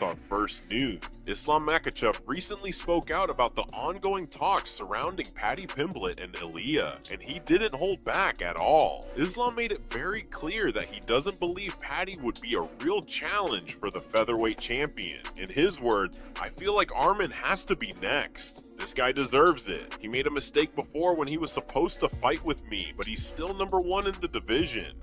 with our first news. Islam Makhachev recently spoke out about the ongoing talks surrounding Paddy Pimblett and Ilya, and he didn't hold back at all. Islam made it very clear that he doesn't believe Paddy would be a real challenge for the featherweight champion. In his words, "I feel like Arman has to be next. This guy deserves it. He made a mistake before when he was supposed to fight with me, but he's still number one in the division.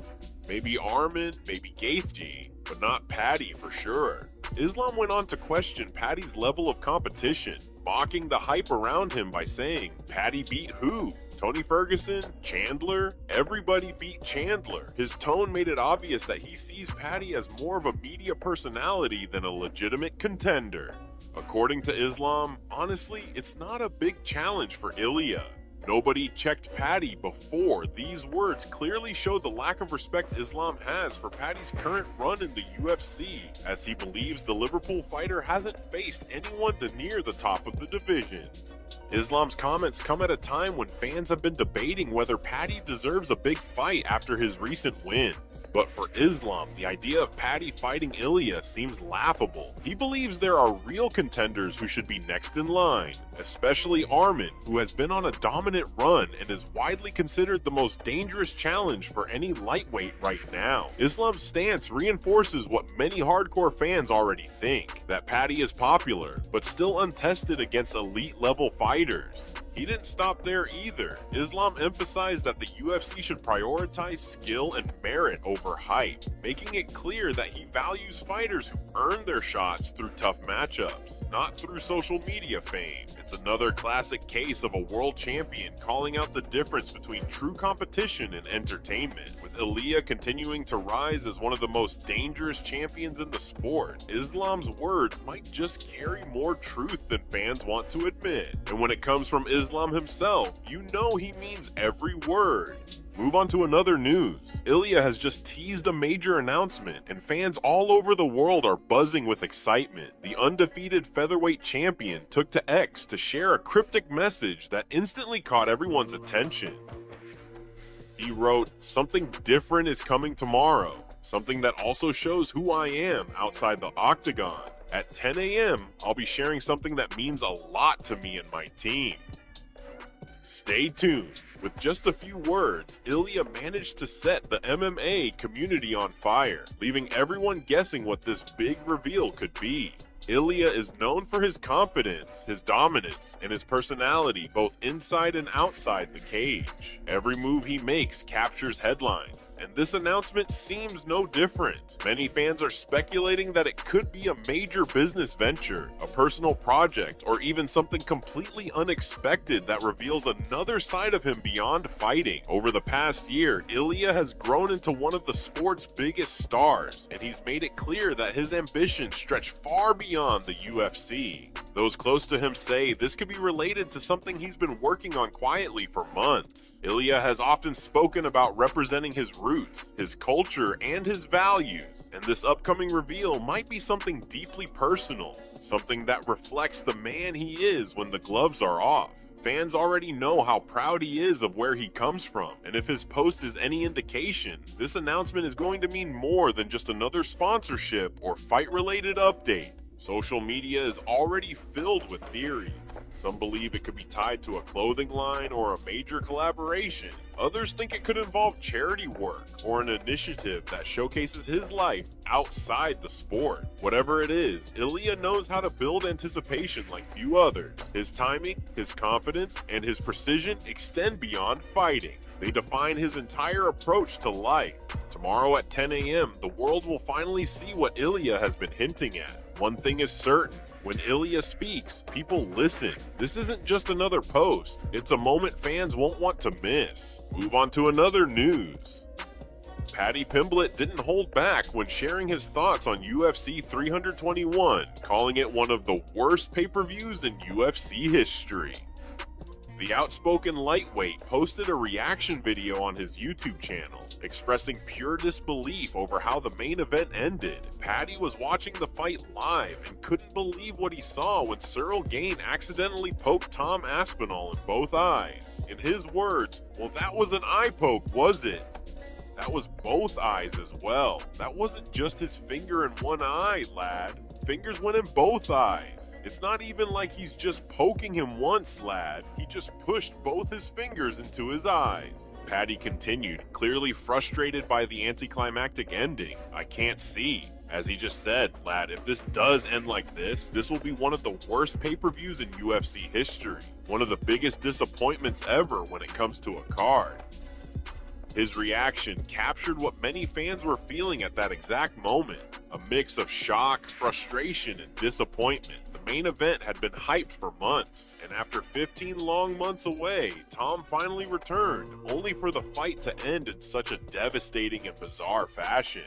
Maybe Arman, maybe Gaethje, but not Paddy for sure." Islam went on to question Paddy's level of competition, mocking the hype around him by saying, "Paddy beat who? Tony Ferguson? Chandler? Everybody beat Chandler." His tone made it obvious that he sees Paddy as more of a media personality than a legitimate contender. According to Islam, honestly, it's not a big challenge for Ilya. Nobody checked Paddy before. These words clearly show the lack of respect Islam has for Paddy's current run in the UFC, as he believes the Liverpool fighter hasn't faced anyone near the top of the division. Islam's comments come at a time when fans have been debating whether Paddy deserves a big fight after his recent wins. But for Islam, the idea of Paddy fighting Ilya seems laughable. He believes there are real contenders who should be next in line, especially Arman, who has been on a dominant run and is widely considered the most dangerous challenge for any lightweight right now. Islam's stance reinforces what many hardcore fans already think, that Paddy is popular, but still untested against elite-level fighters. He didn't stop there either. Islam emphasized that the UFC should prioritize skill and merit over hype, making it clear that he values fighters who earn their shots through tough matchups, not through social media fame. It's another classic case of a world champion calling out the difference between true competition and entertainment. With Ilya continuing to rise as one of the most dangerous champions in the sport, Islam's words might just carry more truth than fans want to admit. And when it comes from Islam himself, you know he means every word. Move on to another news. Ilya has just teased a major announcement, and fans all over the world are buzzing with excitement. The undefeated featherweight champion took to X to share a cryptic message that instantly caught everyone's attention. He wrote, "Something different is coming tomorrow. Something that also shows who I am outside the octagon. At 10 a.m., I'll be sharing something that means a lot to me and my team. Stay tuned." With just a few words, Ilya managed to set the MMA community on fire, leaving everyone guessing what this big reveal could be. Ilya is known for his confidence, his dominance, and his personality both inside and outside the cage. Every move he makes captures headlines, and this announcement seems no different. Many fans are speculating that it could be a major business venture, a personal project, or even something completely unexpected that reveals another side of him beyond fighting. Over the past year, Ilya has grown into one of the sport's biggest stars, and he's made it clear that his ambitions stretch far beyond the UFC. Those close to him say this could be related to something he's been working on quietly for months. Ilya has often spoken about representing his roots, his culture, and his values, and this upcoming reveal might be something deeply personal, something that reflects the man he is when the gloves are off. Fans already know how proud he is of where he comes from, and if his post is any indication, this announcement is going to mean more than just another sponsorship or fight-related update. Social media is already filled with theories. Some believe it could be tied to a clothing line or a major collaboration. Others think it could involve charity work or an initiative that showcases his life outside the sport. Whatever it is, Ilya knows how to build anticipation like few others. His timing, his confidence, and his precision extend beyond fighting. They define his entire approach to life. Tomorrow at 10 a.m., the world will finally see what Ilya has been hinting at. One thing is certain, when Ilya speaks, people listen. This isn't just another post, it's a moment fans won't want to miss. Move on to another news. Paddy Pimblett didn't hold back when sharing his thoughts on UFC 321, calling it one of the worst pay-per-views in UFC history. The outspoken lightweight posted a reaction video on his YouTube channel, expressing pure disbelief over how the main event ended. Paddy was watching the fight live and couldn't believe what he saw when Aspinall Gane accidentally poked Tom Aspinall in both eyes. In his words, "Well, that was an eye poke, was it? That was both eyes as well. That wasn't just his finger in one eye, lad." fingers went in both eyes. It's not even like he's just poking him once, lad. He just pushed both his fingers into his eyes. Paddy continued, clearly frustrated by the anticlimactic ending. I can't see. As he just said, lad, if this does end like this will be one of the worst pay-per-views in UFC history. One of the biggest disappointments ever when it comes to a card. His reaction captured what many fans were feeling at that exact moment. A mix of shock, frustration, and disappointment. The main event had been hyped for months, and after 15 long months away, Tom finally returned, only for the fight to end in such a devastating and bizarre fashion.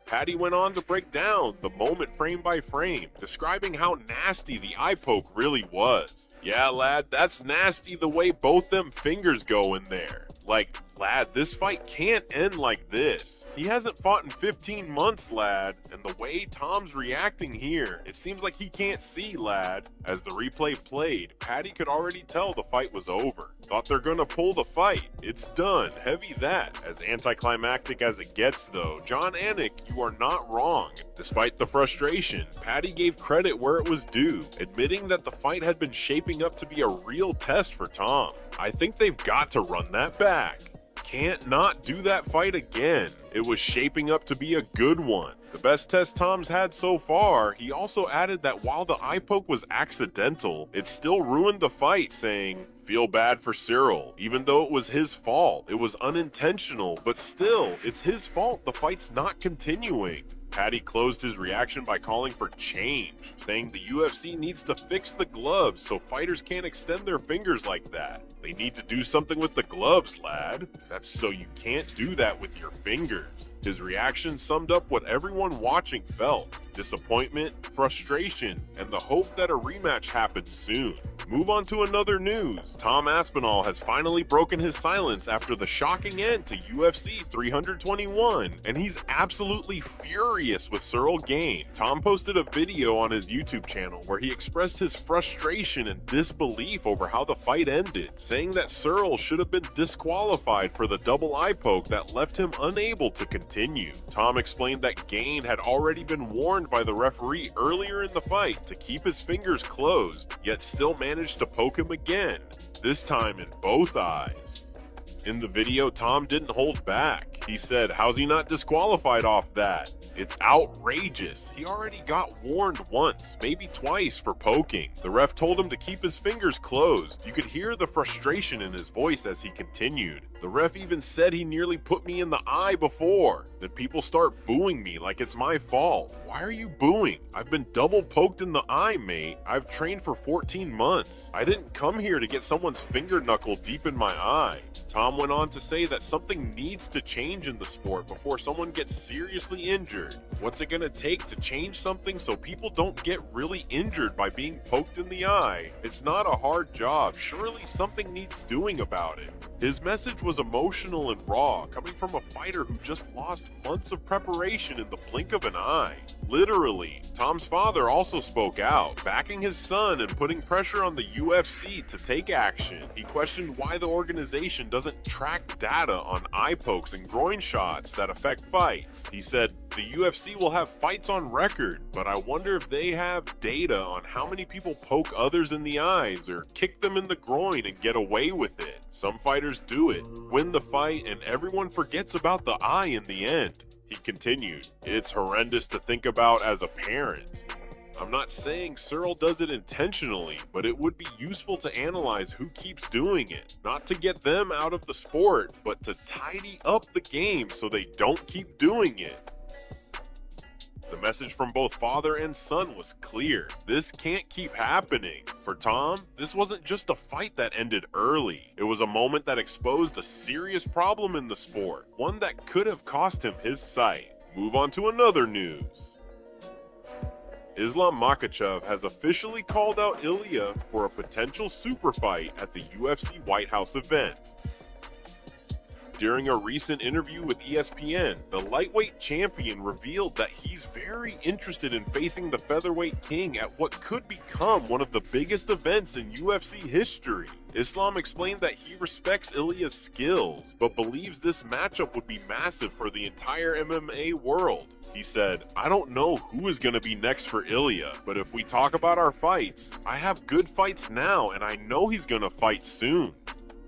Paddy went on to break down the moment frame by frame, describing how nasty the eye poke really was. Yeah, lad, that's nasty the way both them fingers go in there. Like, lad, this fight can't end like this. He hasn't fought in 15 months, lad, and the way Tom's reacting here, it seems like he can't see, lad. As the replay played, Paddy could already tell the fight was over. Thought they're gonna pull the fight. It's done. Heavy that. As anticlimactic as it gets, though, John Anik, you are not wrong. Despite the frustration, Paddy gave credit where it was due, admitting that the fight had been shaping up to be a real test for Tom. I think they've got to run that back. Can't not do that fight again. It was shaping up to be a good one. The best test Tom's had so far. He also added that while the eye poke was accidental, it still ruined the fight, saying, feel bad for Cyril. Even though it was his fault, it was unintentional, but still, it's his fault the fight's not continuing. Paddy closed his reaction by calling for change, saying the UFC needs to fix the gloves so fighters can't extend their fingers like that. They need to do something with the gloves, lad. That's so you can't do that with your fingers. His reaction summed up what everyone watching felt: disappointment, frustration, and the hope that a rematch happens soon. Move on to another news. Tom Aspinall has finally broken his silence after the shocking end to UFC 321, and he's absolutely furious with Cyril Gane. Tom posted a video on his YouTube channel where he expressed his frustration and disbelief over how the fight ended, saying that Cyril should have been disqualified for the double eye poke that left him unable to continue. Tom explained that Gane had already been warned by the referee earlier in the fight to keep his fingers closed, yet still managed to poke him again, this time in both eyes. In the video, Tom didn't hold back. He said, how's he not disqualified off that? It's outrageous. He already got warned once, maybe twice, for poking. The ref told him to keep his fingers closed. You could hear the frustration in his voice as he continued. The ref even said he nearly put me in the eye before. Then people start booing me like it's my fault. Why are you booing? I've been double poked in the eye, mate. I've trained for 14 months. I didn't come here to get someone's finger knuckle deep in my eye. Tom went on to say that something needs to change in the sport before someone gets seriously injured. What's it gonna take to change something so people don't get really injured by being poked in the eye? It's not a hard job. Surely something needs doing about it. His message was emotional and raw, coming from a fighter who just lost months of preparation in the blink of an eye. Literally. Tom's father also spoke out, backing his son and putting pressure on the UFC to take action. He questioned why the organization doesn't track data on eye pokes and groin shots that affect fights. He said, the UFC will have fights on record, but I wonder if they have data on how many people poke others in the eyes or kick them in the groin and get away with it. Some fighters do it, win the fight, and everyone forgets about the eye in the end. He continued, it's horrendous to think about as a parent. I'm not saying Cyril does it intentionally, but it would be useful to analyze who keeps doing it. Not to get them out of the sport, but to tidy up the game so they don't keep doing it. The message from both father and son was clear. This can't keep happening. For Tom, this wasn't just a fight that ended early. It was a moment that exposed a serious problem in the sport, one that could have cost him his sight. Move on to another news. Islam Makhachev has officially called out Ilya for a potential super fight at the UFC White House event. During a recent interview with ESPN, the lightweight champion revealed that he's very interested in facing the featherweight king at what could become one of the biggest events in UFC history. Islam explained that he respects Ilya's skills, but believes this matchup would be massive for the entire MMA world. He said, "I don't know who is going to be next for Ilya, but if we talk about our fights, I have good fights now and I know he's going to fight soon.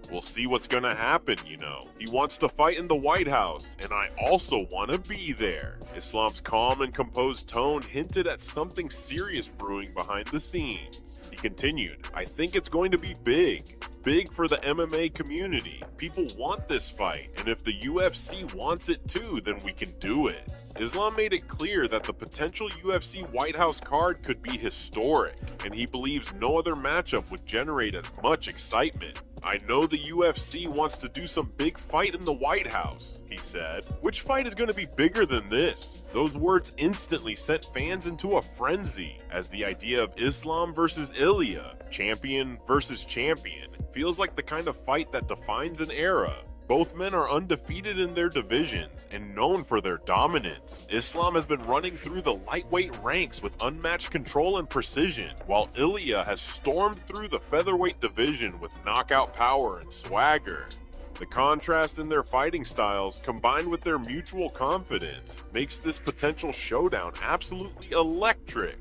We'll see what's gonna happen, you know. He wants to fight in the White House, and I also want to be there." Islam's calm and composed tone hinted at something serious brewing behind the scenes. He continued, "I think it's going to be big. Big for the MMA community. People want this fight, and if the UFC wants it too, then we can do it." Islam made it clear that the potential UFC White House card could be historic, and he believes no other matchup would generate as much excitement. "I know the UFC wants to do some big fight in the White House," he said. "Which fight is going to be bigger than this?" Those words instantly sent fans into a frenzy, as the idea of Islam versus Ilya, champion versus champion, feels like the kind of fight that defines an era. Both men are undefeated in their divisions and known for their dominance. Islam has been running through the lightweight ranks with unmatched control and precision, while Ilya has stormed through the featherweight division with knockout power and swagger. The contrast in their fighting styles, combined with their mutual confidence, makes this potential showdown absolutely electric.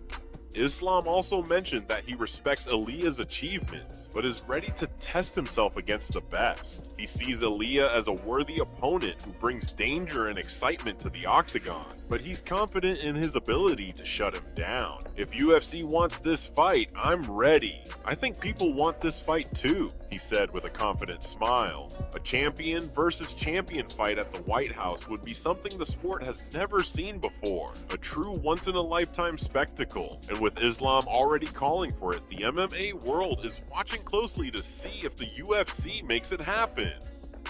Islam also mentioned that he respects Ilya's achievements, but is ready to test himself against the best. He sees Ilya as a worthy opponent who brings danger and excitement to the octagon, but he's confident in his ability to shut him down. "If UFC wants this fight, I'm ready. I think people want this fight too," he said with a confident smile. A champion versus champion fight at the White House would be something the sport has never seen before, a true once-in-a-lifetime spectacle, and with Islam already calling for it, the MMA world is watching closely to see if the UFC makes it happen.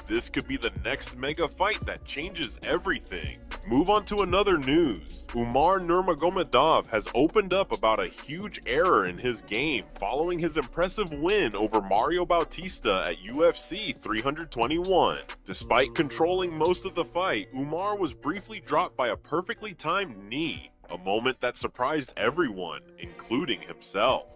This could be the next mega fight that changes everything. Move on to another news. Umar Nurmagomedov has opened up about a huge error in his game following his impressive win over Mario Bautista at UFC 321. Despite controlling most of the fight, Umar was briefly dropped by a perfectly timed knee, a moment that surprised everyone, including himself.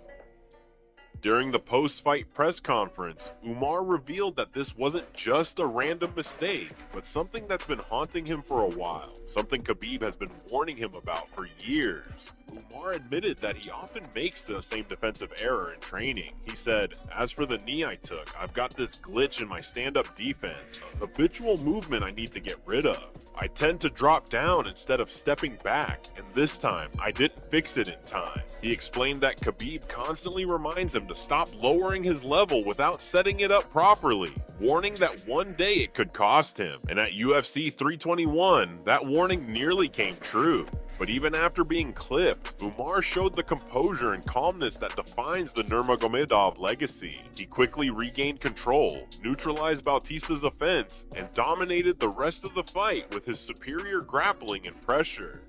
During the post-fight press conference, Umar revealed that this wasn't just a random mistake, but something that's been haunting him for a while, something Khabib has been warning him about for years. Umar admitted that he often makes the same defensive error in training. He said, "As for the knee I took, I've got this glitch in my stand-up defense, a habitual movement I need to get rid of. I tend to drop down instead of stepping back, and this time I didn't fix it in time." He explained that Khabib constantly reminds him to stop lowering his level without setting it up properly, warning that one day it could cost him. And at UFC 321, that warning nearly came true. But even after being clipped, Umar showed the composure and calmness that defines the Nurmagomedov legacy. He quickly regained control, neutralized Bautista's offense, and dominated the rest of the fight with his superior grappling and pressure.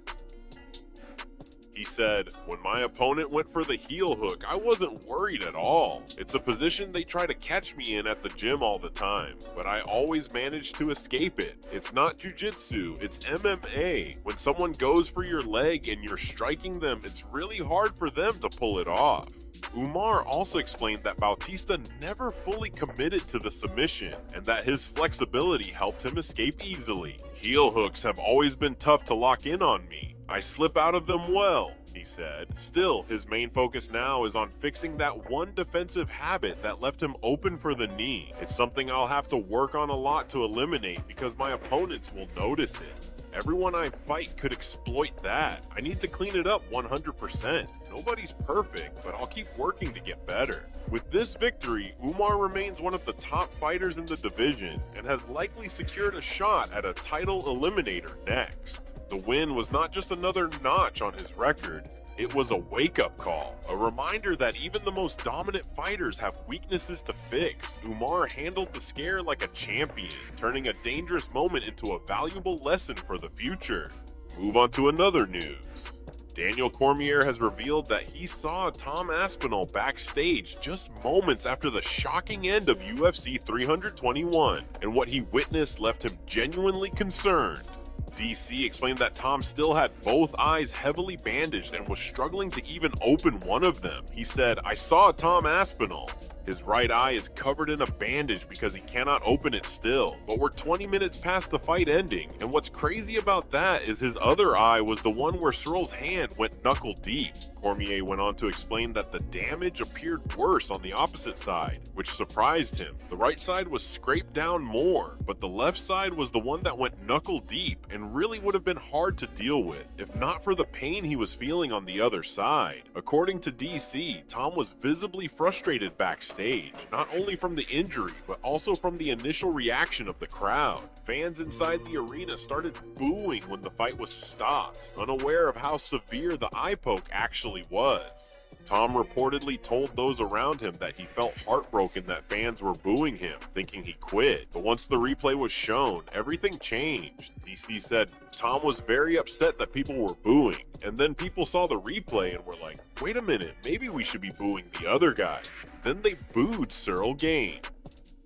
He said, "When my opponent went for the heel hook, I wasn't worried at all. It's a position they try to catch me in at the gym all the time, but I always manage to escape it. It's not jiu-jitsu, it's MMA. When someone goes for your leg and you're striking them, it's really hard for them to pull it off." Umar also explained that Bautista never fully committed to the submission, and that his flexibility helped him escape easily. "Heel hooks have always been tough to lock in on me. I slip out of them well," he said. Still, his main focus now is on fixing that one defensive habit that left him open for the knee. "It's something I'll have to work on a lot to eliminate because my opponents will notice it. Everyone I fight could exploit that. I need to clean it up 100%. Nobody's perfect, but I'll keep working to get better." With this victory, Umar remains one of the top fighters in the division and has likely secured a shot at a title eliminator next. The win was not just another notch on his record, it was a wake-up call, a reminder that even the most dominant fighters have weaknesses to fix. Umar handled the scare like a champion, turning a dangerous moment into a valuable lesson for the future. Move on to another news. Daniel Cormier has revealed that he saw Tom Aspinall backstage just moments after the shocking end of UFC 321, and what he witnessed left him genuinely concerned. DC explained that Tom still had both eyes heavily bandaged and was struggling to even open one of them. He said, "I saw Tom Aspinall. His right eye is covered in a bandage because he cannot open it still. But we're 20 minutes past the fight ending, and what's crazy about that is his other eye was the one where Searle's hand went knuckle deep." Cormier went on to explain that the damage appeared worse on the opposite side, which surprised him. The right side was scraped down more, but the left side was the one that went knuckle deep and really would have been hard to deal with, if not for the pain he was feeling on the other side. According to DC, Tom was visibly frustrated backstage, not only from the injury, but also from the initial reaction of the crowd. Fans inside the arena started booing when the fight was stopped, unaware of how severe the eye poke actually was. Tom reportedly told those around him that he felt heartbroken that fans were booing him, thinking he quit. But once the replay was shown, everything changed. DC said Tom was very upset that people were booing, and then people saw the replay and were like, "Wait a minute, maybe we should be booing the other guy." Then they booed Aspinall Gane.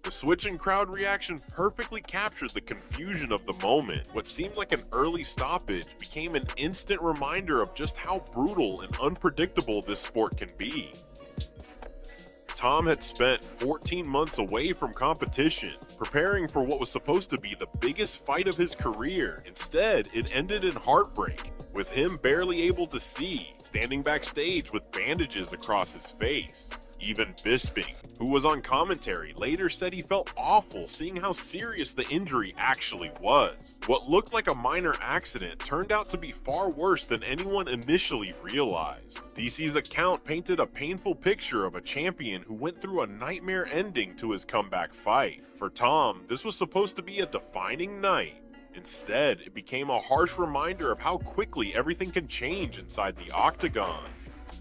The switch in crowd reaction perfectly captured the confusion of the moment. What seemed like an early stoppage became an instant reminder of just how brutal and unpredictable this sport can be. Tom had spent 14 months away from competition, preparing for what was supposed to be the biggest fight of his career. Instead, it ended in heartbreak, with him barely able to see, standing backstage with bandages across his face. Even Bisping, who was on commentary, later said he felt awful seeing how serious the injury actually was. What looked like a minor accident turned out to be far worse than anyone initially realized. DC's account painted a painful picture of a champion who went through a nightmare ending to his comeback fight. For Tom, this was supposed to be a defining night. Instead, it became a harsh reminder of how quickly everything can change inside the octagon.